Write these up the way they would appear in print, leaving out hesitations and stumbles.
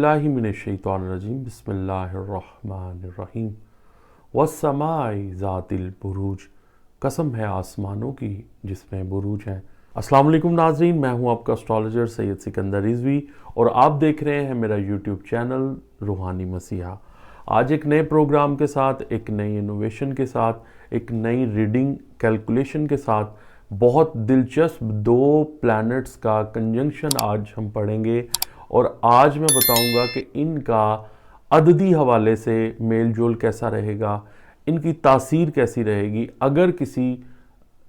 बिल्लाहि मिनश्शैतानिर्रजीम बिस्मिल्लाहिर्रहमानिर्रहीम वस्समाइ ज़ातिल बुरूज। कसम है आसमानों की जिसमें बुरूज हैं। अस्सलाम वालेकुम नाज़रीन, मैं हूं आपका एस्ट्रोलॉजर सैयद सिकंदर रिजवी और आप देख रहे हैं मेरा यूट्यूब चैनल रूहानी मसीहा। आज एक नए प्रोग्राम के साथ, एक नई इनोवेशन के साथ, एक नई रीडिंग कैलकुलेशन के साथ, बहुत दिलचस्प दो प्लैनेट्स का कंजंक्शन आज हम पढ़ेंगे और आज मैं बताऊंगा कि इनका अददी हवाले से मेल जोल कैसा रहेगा, इनकी तासीर कैसी रहेगी अगर किसी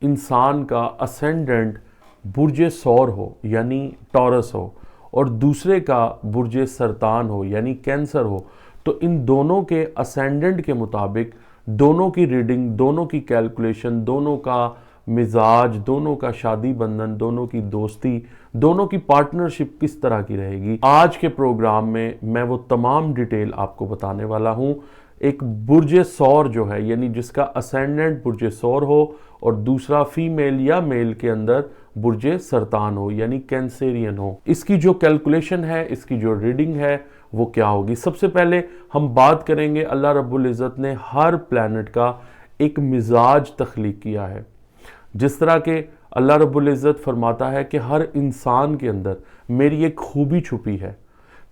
इंसान का असेंडेंट बुर्ज सौर हो यानी टॉरस हो और दूसरे का बुर्ज सरतान हो यानी कैंसर हो। तो इन दोनों के असेंडेंट के मुताबिक दोनों की रीडिंग, दोनों की कैलकुलेशन, दोनों का मिजाज, दोनों का शादी बंधन, दोनों की दोस्ती, दोनों की पार्टनरशिप किस तरह की रहेगी, आज के प्रोग्राम में मैं वो तमाम डिटेल आपको बताने वाला हूं। एक बुर्ज सौर जो है यानी जिसका असेंडेंट बुर्ज सौर हो और दूसरा फीमेल या मेल के अंदर बुर्ज सरतान हो यानी कैंसेरियन हो, इसकी जो कैलकुलेशन है, इसकी जो रीडिंग है वो क्या होगी। सबसे पहले हम बात करेंगे, अल्लाह रब्बुल इज़्ज़त ने हर प्लैनेट का एक मिजाज तख्लीक किया है। जिस तरह के अल्लाह रब्बुल इज़्ज़त फरमाता है कि हर इंसान के अंदर मेरी एक खूबी छुपी है,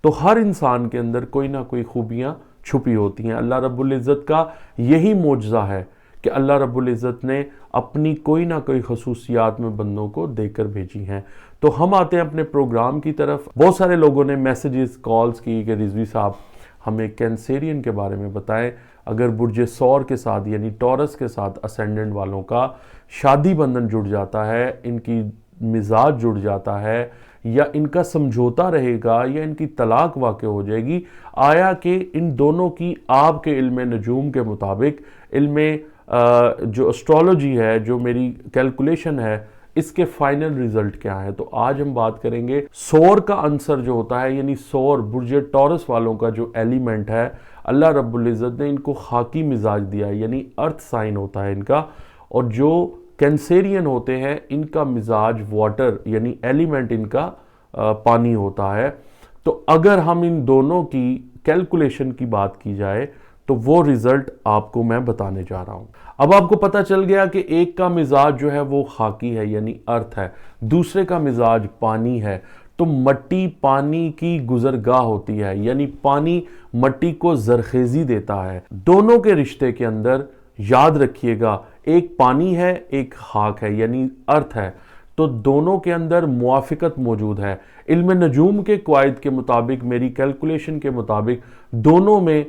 तो हर इंसान के अंदर कोई ना कोई खूबियाँ छुपी होती हैं। अल्लाह रब्बुल इज़्ज़त का यही मोजज़ा है कि अल्लाह रब्बुल इज़्ज़त ने अपनी कोई ना कोई खसूसियात में बंदों को देकर भेजी हैं। तो हम आते हैं अपने प्रोग्राम की तरफ। बहुत सारे लोगों ने मैसेजेस, कॉल्स की कि रिजवी साहब हमें कैंसेरियन के बारे में बताएं। अगर बुर्ज सौर के साथ यानी टॉरस के साथ असेंडेंट वालों का शादी बंधन जुड़ जाता है, इनकी मिजाज जुड़ जाता है, या इनका समझौता रहेगा या इनकी तलाक वाक़ हो जाएगी, आया कि इन दोनों की आपके इल्म नजूम के मुताबिक, इल्म जो एस्ट्रोलॉजी है, जो मेरी कैलकुलेशन है, इसके फाइनल रिजल्ट क्या है। तो आज हम बात करेंगे सौर का आंसर जो होता है यानी सौर बुर्ज टॉरस वालों का जो एलिमेंट है, अल्लाह रब्बुल इज़्ज़त ने इनको खाकी मिजाज दिया है यानी अर्थ साइन होता है इनका, और जो कैंसेरियन होते हैं इनका मिजाज वाटर यानी एलिमेंट इनका पानी होता है। तो अगर हम इन दोनों की कैलकुलेशन की बात की जाए तो वो रिजल्ट आपको मैं बताने जा रहा हूं। अब आपको पता चल गया कि एक का मिजाज जो है वो खाकी है यानी अर्थ है, दूसरे का मिजाज पानी है। तो मट्टी पानी की गुजरगाह होती है यानी पानी मट्टी को जरखेजी देता है। दोनों के रिश्ते के अंदर याद रखिएगा, एक पानी है, एक खाक है यानी अर्थ है, तो दोनों के अंदर मुआफिकत मौजूद है। इल्म नजूम के क़वाइद के मुताबिक, मेरी कैलकुलेशन के मुताबिक दोनों में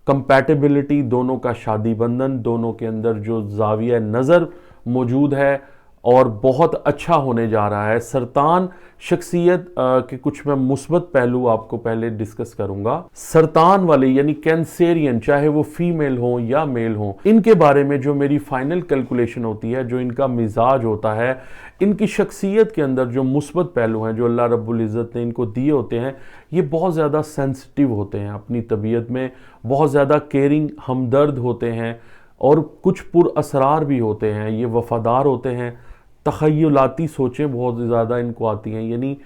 कंपैटिबिलिटी, दोनों का शादी बंधन, दोनों के अंदर जो ज़ाविया नज़र मौजूद है और बहुत अच्छा होने जा रहा है। सरतान शख्सियत के कुछ मैं मुस्बत पहलू आपको पहले डिस्कस करूंगा। सरतान वाले यानी कैंसेरियन, चाहे वो फीमेल हो या मेल हो, इनके बारे में जो मेरी फाइनल कैलकुलेशन होती है, जो इनका मिजाज होता है, इनकी शख्सियत के अंदर जो मुस्बत पहलू हैं जो अल्लाह रब्बुल इज़्ज़त ने इनको दिए होते हैं, ये बहुत ज़्यादा सेंसिटिव होते हैं, अपनी तबीयत में बहुत ज़्यादा केयरिंग, हमदर्द होते हैं और कुछ पुरअसरार भी होते हैं। ये वफादार होते हैं, तख़य्युलाती सोचें बहुत ज़्यादा इनको आती हैं, यानी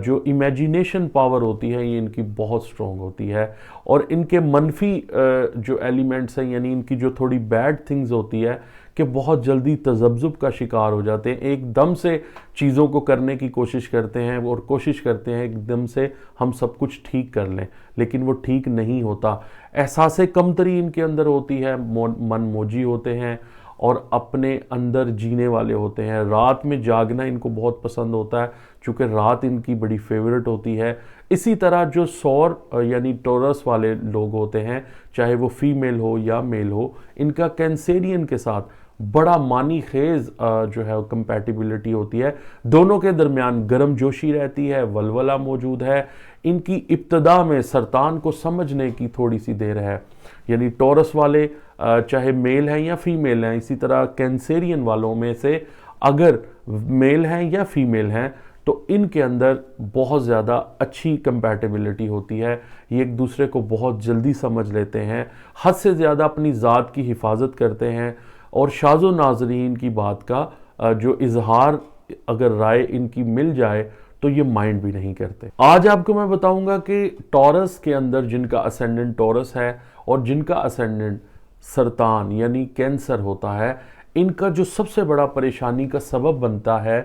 जो इमेजिनेशन पावर होती है ये इनकी बहुत स्ट्रॉन्ग होती है। और इनके मनफी जो एलिमेंट्स हैं यानी इनकी जो थोड़ी बैड थिंग्स होती है कि बहुत जल्दी तज़ब्ज़ुब का शिकार हो जाते हैं, एकदम से चीज़ों को करने की कोशिश करते हैं और कोशिश करते हैं एकदम से हम सब कुछ ठीक कर लें, लेकिन वो ठीक नहीं होता। एहसास कमतरी इनके अंदर होती है, मन मोजी होते हैं और अपने अंदर जीने वाले होते हैं। रात में जागना इनको बहुत पसंद होता है चूँकि रात इनकी बड़ी फेवरेट होती है। इसी तरह जो सौर यानी टॉरस वाले लोग होते हैं, चाहे वो फीमेल हो या मेल हो, इनका कैंसेरियन के साथ बड़ा मानी खेज जो है कंपैटिबिलिटी होती है। दोनों के दरमियान गर्म जोशी रहती है, वलवला मौजूद है। इनकी इब्तदा में सरतान को समझने की थोड़ी सी देर है, यानी टॉरस वाले चाहे मेल हैं या फीमेल हैं, इसी तरह कैंसेरियन वालों में से अगर मेल हैं या फीमेल हैं तो इनके अंदर बहुत ज़्यादा अच्छी कंपैटिबिलिटी होती है। ये एक दूसरे को बहुत जल्दी समझ लेते हैं, हद से ज़्यादा अपनी ज़ात की हिफाजत करते हैं और शाज़ो नाज़रीन की बात का जो इजहार अगर राय इनकी मिल जाए تو یہ مائنڈ بھی نہیں کرتے. آج آپ کو میں بتاؤں گا کہ ٹورس کے اندر جن کا اسینڈنٹ ٹورس ہے اور جن کا اسینڈنٹ سرطان یعنی کینسر ہوتا ہے، ان کا جو سب سے بڑا پریشانی کا سبب بنتا ہے،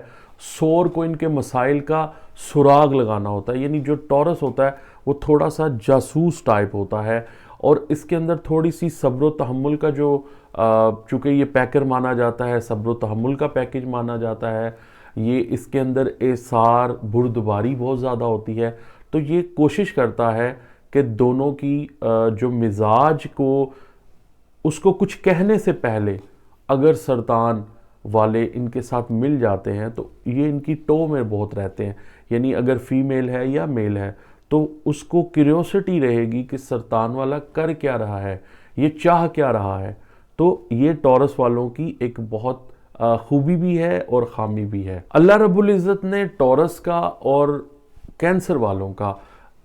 سور کو ان کے مسائل کا سراغ لگانا ہوتا ہے. یعنی جو ٹورس ہوتا ہے وہ تھوڑا سا جاسوس ٹائپ ہوتا ہے، اور اس کے اندر تھوڑی سی صبر و تحمل کا جو چونکہ یہ پیکر مانا جاتا ہے، صبر و تحمل کا پیکج مانا جاتا ہے، یہ اس کے اندر اعصار بردباری بہت زیادہ ہوتی ہے. تو یہ کوشش کرتا ہے کہ دونوں کی جو مزاج کو اس کو کچھ کہنے سے پہلے اگر سرطان والے ان کے ساتھ مل جاتے ہیں تو یہ ان کی ٹو میں بہت رہتے ہیں. یعنی اگر فیمیل ہے یا میل ہے تو اس کو کیوریوسٹی رہے گی کہ سرطان والا کر کیا رہا ہے، یہ چاہ کیا رہا ہے. تو یہ ٹورس والوں کی ایک بہت خوبی بھی ہے اور خامی بھی ہے. اللہ رب العزت نے ٹورس کا اور کینسر والوں کا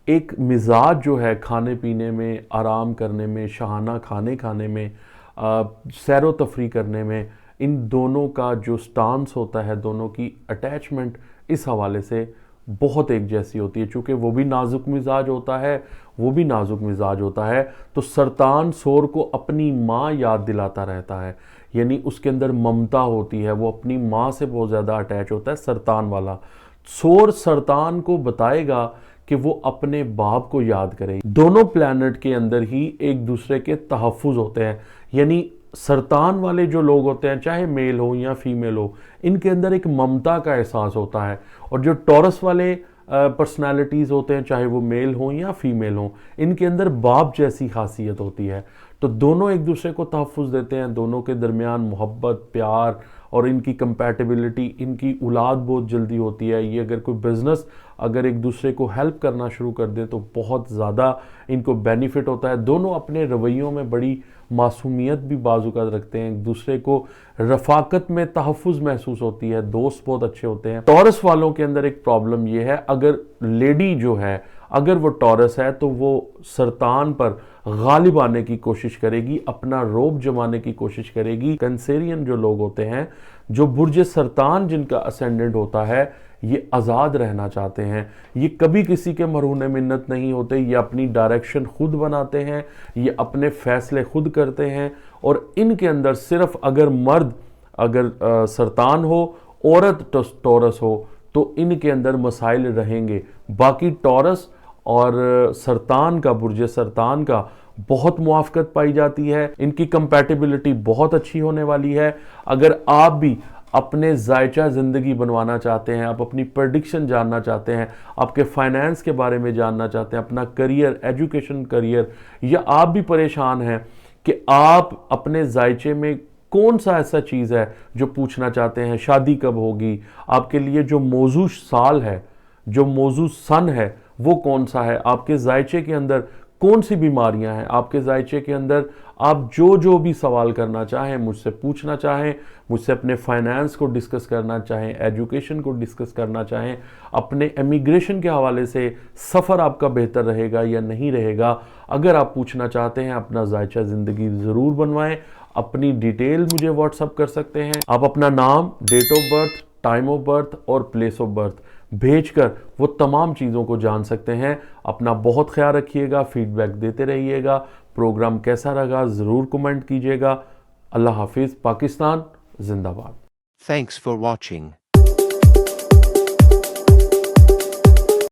ایک مزاج جو ہے کھانے پینے میں، آرام کرنے میں، شاہانہ کھانے کھانے میں، سیر و تفریح کرنے میں، ان دونوں کا جو سٹانس ہوتا ہے، دونوں کی اٹیچمنٹ اس حوالے سے بہت ایک جیسی ہوتی ہے. چونکہ وہ بھی نازک مزاج ہوتا ہے، وہ بھی نازک مزاج ہوتا ہے، تو سرطان سور کو اپنی ماں یاد دلاتا رہتا ہے. یعنی اس کے اندر ممتا ہوتی ہے، وہ اپنی ماں سے بہت زیادہ اٹیچ ہوتا ہے سرطان والا. سور سرطان کو بتائے گا کہ وہ اپنے باپ کو یاد کرے. دونوں پلانٹ کے اندر ہی ایک دوسرے کے تحفظ ہوتے ہیں. یعنی سرطان والے جو لوگ ہوتے ہیں، چاہے میل ہو یا فیمیل ہو، ان کے اندر ایک ممتا کا احساس ہوتا ہے. اور جو ٹورس والے پرسنالٹیز ہوتے ہیں، چاہے وہ میل ہوں یا فیمیل ہوں، ان کے اندر باپ جیسی خاصیت ہوتی ہے. تو دونوں ایک دوسرے کو تحفظ دیتے ہیں، دونوں کے درمیان محبت، پیار اور ان کی کمپیٹیبلٹی، ان کی اولاد بہت جلدی ہوتی ہے. یہ اگر کوئی بزنس اگر ایک دوسرے کو ہیلپ کرنا شروع کر دے تو بہت زیادہ ان کو بینیفٹ ہوتا ہے. دونوں اپنے رویوں میں بڑی معصومیت بھی بعض اوقات رکھتے ہیں، ایک دوسرے کو رفاقت میں تحفظ محسوس ہوتی ہے، دوست بہت اچھے ہوتے ہیں. ٹورس والوں کے اندر ایک پرابلم یہ ہے، اگر لیڈی جو ہے اگر وہ ٹورس ہے تو وہ سرطان پر غالب آنے کی کوشش کرے گی، اپنا روب جمانے کی کوشش کرے گی. کینسیرین جو لوگ ہوتے ہیں، جو برج سرطان جن کا اسینڈنٹ ہوتا ہے، یہ آزاد رہنا چاہتے ہیں. یہ کبھی کسی کے مرہون منت نہیں ہوتے. یہ اپنی ڈائریکشن خود بناتے ہیں، یہ اپنے فیصلے خود کرتے ہیں. اور ان کے اندر صرف اگر مرد اگر سرطان ہو، عورت ٹورس ہو، تو ان کے اندر مسائل رہیں گے. باقی ٹورس اور سرطان کا، برج سرطان کا بہت موافقت پائی جاتی ہے. ان کی کمپیٹیبلٹی بہت اچھی ہونے والی ہے. اگر آپ بھی اپنے ذائچہ زندگی بنوانا چاہتے ہیں، آپ اپنی پریڈکشن جاننا چاہتے ہیں، آپ کے فائنینس کے بارے میں جاننا چاہتے ہیں، اپنا کریئر، ایجوکیشن کریئر، یا آپ بھی پریشان ہیں کہ آپ اپنے ذائچے میں کون سا ایسا چیز ہے جو پوچھنا چاہتے ہیں، شادی کب ہوگی، آپ کے لیے جو موضوع سال ہے، جو موضوع سن ہے، وہ کون سا ہے، آپ کے ذائچے کے اندر کون سی بیماریاں ہیں، آپ کے ذائچے کے اندر آپ جو بھی سوال کرنا چاہیں، مجھ سے پوچھنا چاہیں، مجھ سے اپنے فائنانس کو ڈسکس کرنا چاہیں، ایجوکیشن کو ڈسکس کرنا چاہیں، اپنے امیگریشن کے حوالے سے سفر آپ کا بہتر رہے گا یا نہیں رہے گا، اگر آپ پوچھنا چاہتے ہیں، اپنا ذائچہ زندگی ضرور بنوائیں. اپنی ڈیٹیل مجھے واٹس اپ کر سکتے ہیں. آپ اپنا نام، date of birth, time of birth اور پلیس آف برتھ بھیج کر وہ تمام چیزوں کو جان سکتے ہیں. اپنا بہت خیال رکھیے گا، فیڈ بیک دیتے رہیے گا. پروگرام کیسا رہا ضرور کمنٹ کیجیے گا. اللہ حافظ. پاکستان زندہ باد. Thanks for watching.